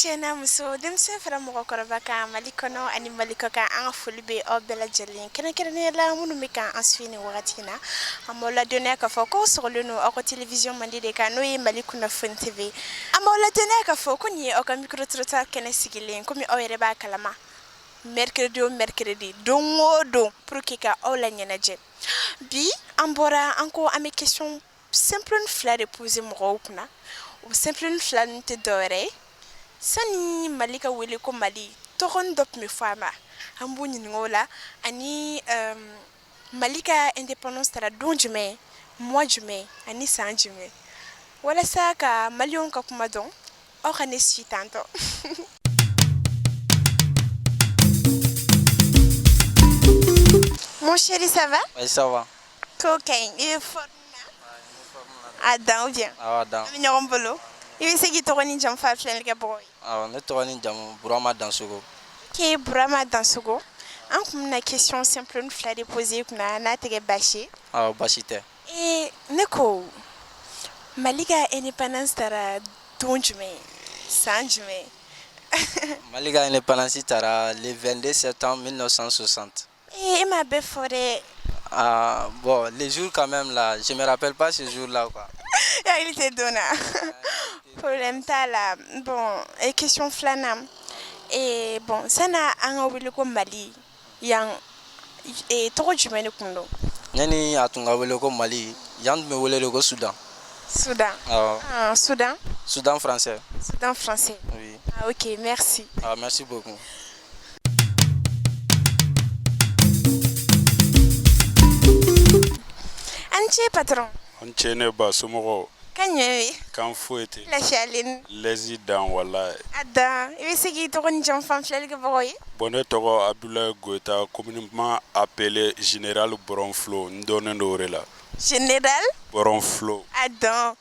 Cena muso denmisɛn fara mɔgɔkɔrɔba kan Mali kɔnɔ ani Mali kɔ kan an ka foli bɛ aw bɛɛ lajɛlen kɛrɛnkɛrɛnnenya la minnu bɛ kan an suit nin wagati in na an b'aw ladɔnniya k'a fɔ ko sɔgɔlen don aw ka télévision mandi de kan n'o ye Mali kunnafoni TV an b'aw ladɔnniya k'a fɔ ko nin ye aw ka micro trottoir kɛnɛ sigilen komi aw yɛrɛ b'a kalama mercredi o mercredi don o don pour que ka aw la ɲɛnajɛ bi an bɔra an ko an bɛ question simple fila de poser mɔgɔw kunna o simple fila ninnu tɛ dɔwɛrɛ ye sani Mali ka wele ko Mali tɔgɔ dɔ tun bɛ fɔ a ma an b'u ɲininka o la ani Mali ka indépendance taara don jumɛn mois jumɛn ani san jumɛn walasa ka maliyɛnw ka kuma dɔn aw ka ne si tantɔ Mon chéri, ça va? Oui, ça va. Cocaine, il est fort. Adam ou bien? Ah, Adam. Ami ɲɔgɔn bolo. I bɛ se k'i tɔgɔ ni jamu fɔ filɛlikɛ bagaw ye? Ne tɔgɔ ni jamu Burama Dansogo. Ok, Burama Dansogo. An kun bɛna question simple fila de poser kunna n'a tɛ kɛ baasi ye. Baasi tɛ. Ne ko Mali ka indépendance taara don jumɛn san jumɛn? Mali ka indépendance taara le 22 septembre 1960. E m'a bɛɛ fɔ dɛ. Bon, les jours quand même là, je me rappelle pas ce jour-là quoi. Il te donne. Problème t'a la. Bon, question filanan. Bon, sana an ka wele ko Mali yan tɔgɔ jumɛn de kun don? Yani a tun ka wele ko Mali, yan tun bɛ wele de ko Soudan. Soudan. Soudan? Soudan français. Soudan français. Oui. Ok, merci. Merci beaucoup. Anche patron. Anche ne ba somɔgɔw. Kaɲɛ. Kan foyi tɛ. Lafiyalen. Lɛzi dan walayi. Adan, i bɛ se k'i tɔgɔ ni jamu fɔ filɛlikɛbagaw ye? Bon, ne tɔgɔ Abdoulaye Goita, communément appelé Général Boronflo, n dɔnnen do o de la. Général? Boronflo. Adan.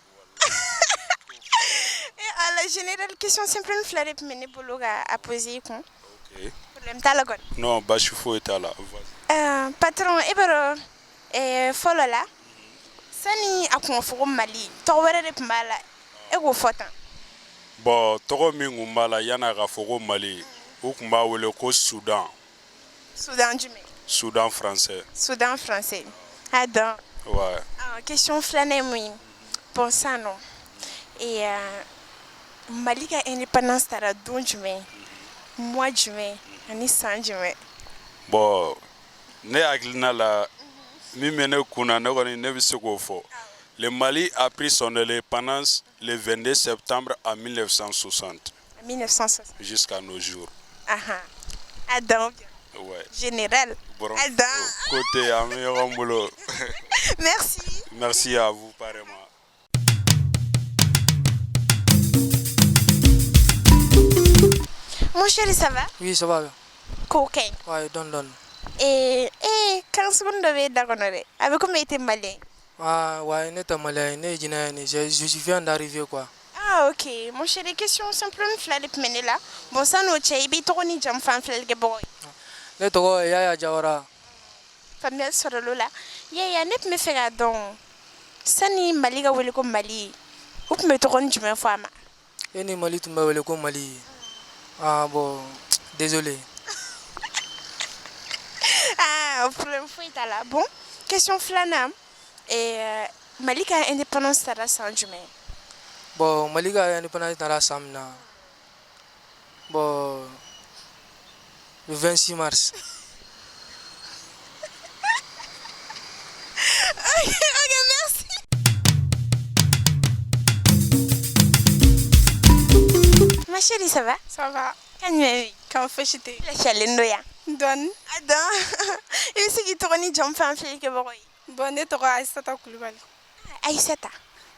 La général question simple fila de tun bɛ ne bolo ka poser i kun. Ok. Problème t'a la kɔni. Non, baasi foyi t'a la. Patron, e b'a dɔn fɔlɔ la sani a kun ka fɔ ko Mali tɔgɔ wɛrɛ de tun b'a la e k'o fɔ tan. Bon, tɔgɔ min kun b'a la yan'a ka fɔ ko Mali, u kun b'a wele ko Soudan. Soudan jumɛn? Soudan français. Soudan français. Adan. Ouais. Question filanan ye mun ye? Bon san nɔ Mali ka indépendance taara don jumɛn mois jumɛn ani san jumɛn? Bon, ne hakilina la min bɛ ne kun na ne kɔni ne bɛ se k'o fɔ. Le Mali a pris son indépendance le 22 septembre à 1960. 1960. Jusqu'à nos jours. Adam. Ouais. Général. Adam. Côté ami bolo. Merci. Merci à vous pareillement. Mon chéri, ça va? Oui, ça va. Cocaine. Ouais, donne. Quand secondes de d'accord, avec comment était malien? Ouais, n'est pas malien, je viens d'arriver quoi. Ok. Mon chéri, question simplement flash de mener là. Bon, ça nous tient, il est ni jam fan flash de boy. Ne to Yaya Jawara. Famille sur le là. Yaya, ne me fait donc. Sani Mali ga wele ko Mali. Ou me to ni jumɛn fɔ a ma? Ni Mali tun bɛ wele ko Mali. Bon, désolé. Problème foyi t'a la. Bon, question filanan. Mali ka indépendance taara san jumɛn? Bon, Mali ka indépendance taara san min na. Bon, le 26 mars. Ok, merci. Ma chérie, ça va? Ça va. Quand fâchité? La chalendo ya. Donne. Adam. Il veut se qui tourne ni jump fan flic que boy. Bon, ne t'aura Aïssata Koulibaly. Aïssata.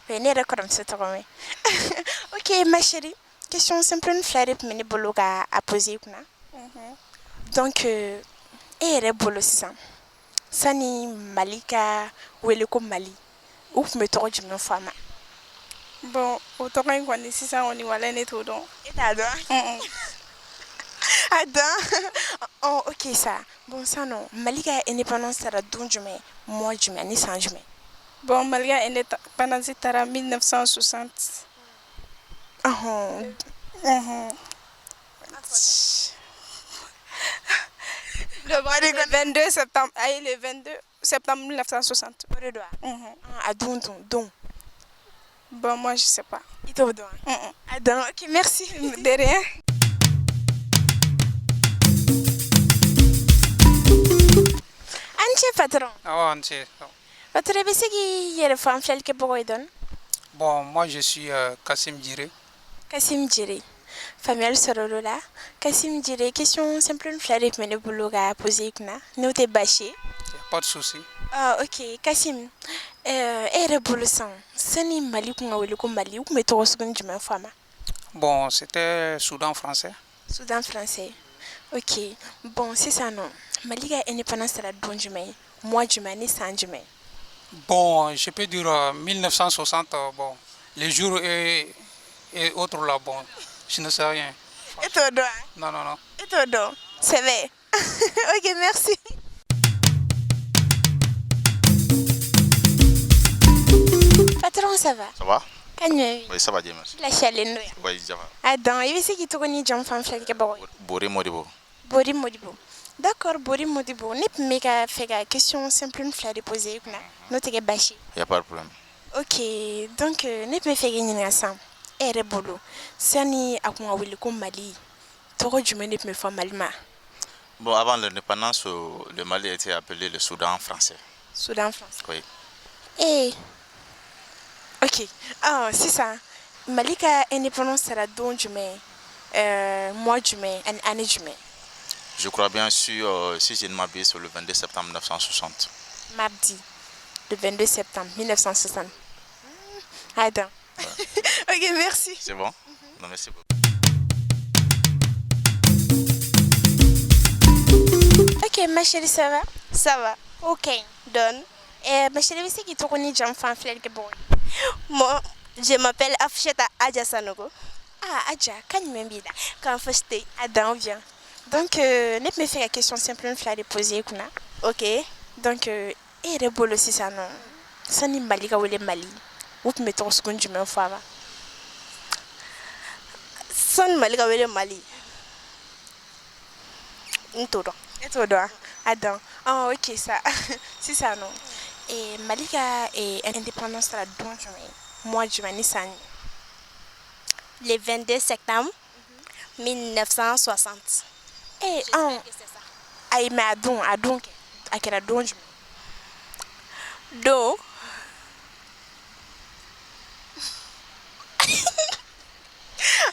Venez de comme ça tourne. Ok, ma chérie. Question simple une flare pour mener bolo à poser kuna. Donc est bolo ça. Sani Malika wele ko Mali. Ou me toro du même femme. Bon, autant qu'on est si ça on y va l'année tout donc. Et t'adore. Oh, ok ça. Bon ça non. Malika indépendance taara don jumɛn mois jumɛn ni san jumɛn? Bon, Malika indépendance taara 1960. Le 22 septembre, le 22 septembre 1960. Bon, moi, je sais pas. Ok, merci. De rien. Anche patron. Ah, on sait. Patron, bese ki yere fam flel ke boy don. Bon, moi je suis Kassim Djire. Kassim Djire. Famille Sorolola. Kassim Djire, question simple une flel et mene bouloga poser kuna. Nous te bâché. Pas de souci. Ah, ok. Kassim. Ere bulusan. Sani mali kunga wele ko mali ou me to sugun jumen fama. Bon, c'était Soudan français. Soudan français. Ok. Bon, c'est ça non. Maliga indépendance la don jumen. Mois jumen ni san jumen. Bon, je peux dire 1960, bon, les jours et autres là, bon, je ne sais rien. Et toi, doigt. Non, non, non. Et toi, doigt. C'est vrai. Ok, merci. Patron, ça va? Ça va? Kanye. Oui, ça va, Dieu merci. La chaleur. Oui, ça va. Adam, il veut se quitter ni jam fam flel ke boy. Boré Modibo. Bori Modibo. D'accord, Bori Modibo. Nip mega fega question simple une fleur de poser kuna. Note ke bashi. Il n'y a pas de problème. Ok, donc nip me fega ni ngasa. Ere bolo. Sani akuma wili ko Mali. Toro jume nip me fa malma. Bon, avant l'indépendance, le Mali était appelé le Soudan français. Soudan France. Oui. Eh. Ok. Ah, c'est ça. Malika indépendance sera don jume. Mois jume, année jume. Je crois bien sûr, si je ne m'abuse, sur le 22 septembre 1960. Mardi, le 22 septembre 1960. Attends. Ok, merci. C'est bon? Non, merci beaucoup. Ok, ma chérie, ça va? Ça va. Ok. Donne. Ma chérie, c'est qui tourne ni jam fan flel que bon. Moi, je m'appelle Afcheta Adja Sanogo. Ah, Adja, quand même bien. Quand fâché. Adam, viens. Donc, n'est me fait la question simple une fleur de poser kuna. Ok. Donc, et le bolo si ça non. Ça ni Malika ou les Mali. Ou me ton second du même femme. Son Malika wele Mali. Ntoro. Et toi, doigt. Adam. Ah, ok, ça. C'est ça non. Et Malika est indépendance la don mois de juin, Nissan. Le 22 septembre 1960. Eh, aïe, mais à don, à quel don juin. Do.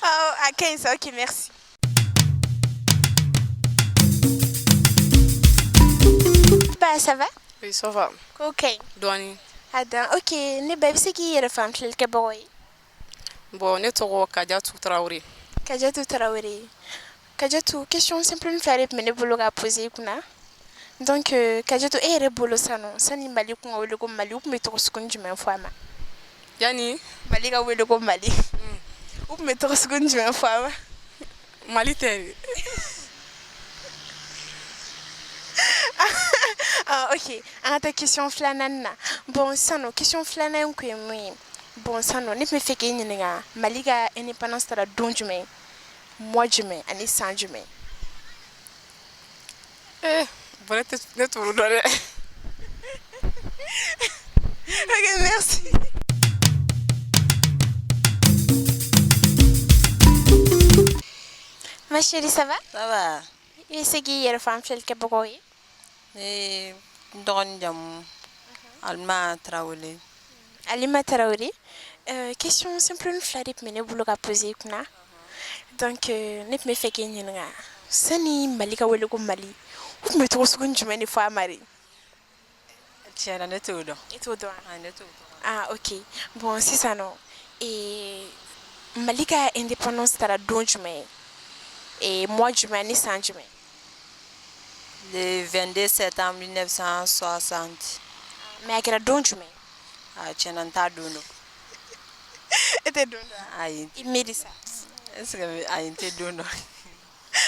Oh, à 15, ok, merci. Bah, ça va? Oui, ça va. Ok. Douane. Adam, ok, ne baby c'est qui est la femme qui est boy. Bon, ne tɔgɔ Kadiatu Traoré. Kadiatu Traoré. Kadiatu, question simple une fleur mais ne bolo ka poser kuna. Donc Kadiatu est bolo sano, sani Mali ko wele ko Mali ou me to sukun jumen fama. Yani Mali ka wele ko Mali. Ou me to sukun jumen fama. Mali tɛ. Ah, ok. En ta question flanana. Bon, sano, question flanana ko moi. Bon, sano, ne me fait que ni nga. Mali ka indépendance tara don jumen. Mois jumen, ani san jumen. Bon, ne t'ouvre dɛ. Ok, merci. Ma chérie, ça va? Ça va. Et c'est qui est la femme celle qui est boy? Et Don Jam Alma Traoré. Alima Traoré. Question simple une fleur mais ne boulot à poser kuna. Donc ne me fait que ni nga. Sani Malika wele ko Mali. Ou me to sukun jumeni fa mari. Tiens, ne t'ouvre dɔ. Et toi doigt. Ne t'ouvre. Ah, ok. Bon, c'est ça non. Et Malika indépendance tara don jumen. Et mois jumen ni san jumen. Le 22 septembre 1960. Mais à quel don jumen? Ah, tiens, on t'a donné. Et te don. Aïe. Il me dit ça. Est-ce que aïe te donné?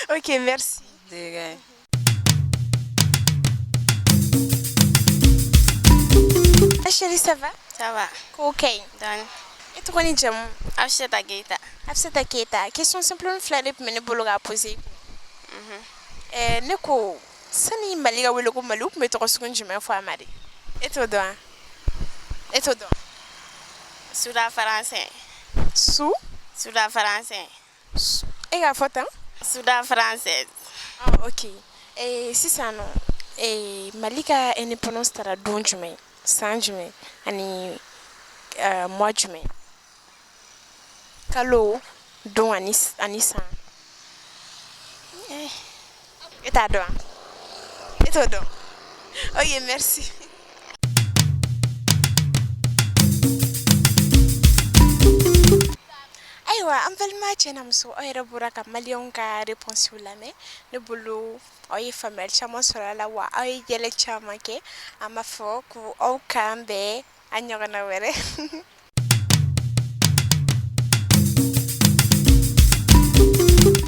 Ok, merci. Dégage. Ma chérie, ça va? Ça va. Ok. Donne. E tɔgɔ ni jamu? Afseta Keita. Afseta Keita. Question simple fila de tun bɛ ne bolo k'a poser. Ne ko sani Mali ka wele ko Mali u tun bɛ tɔgɔ sugu jumɛn fɔ a ma de? E t'o dɔn wa? E t'o dɔn? Soudan français. Su? Soudan français. E k'a fɔ tan? Soudan française. Ah, ok. Sisan nɔ Mali ka indépendance taara don jumɛn? San jumɛn? Ani mois jumɛn? Kalo, don ani san. E t'a dɔn wa? E t'o dɔn? Ok, merci. Ayiwa an balima cɛ n'a muso aw yɛrɛ bɔra ka maliyɛnw ka réponses lamɛn ne bolo aw ye faamuyali caman sɔrɔ a la wa aw ye yɛlɛ caman kɛ an b'a fɔ ko aw k'an bɛn a ɲɔgɔnna wɛrɛ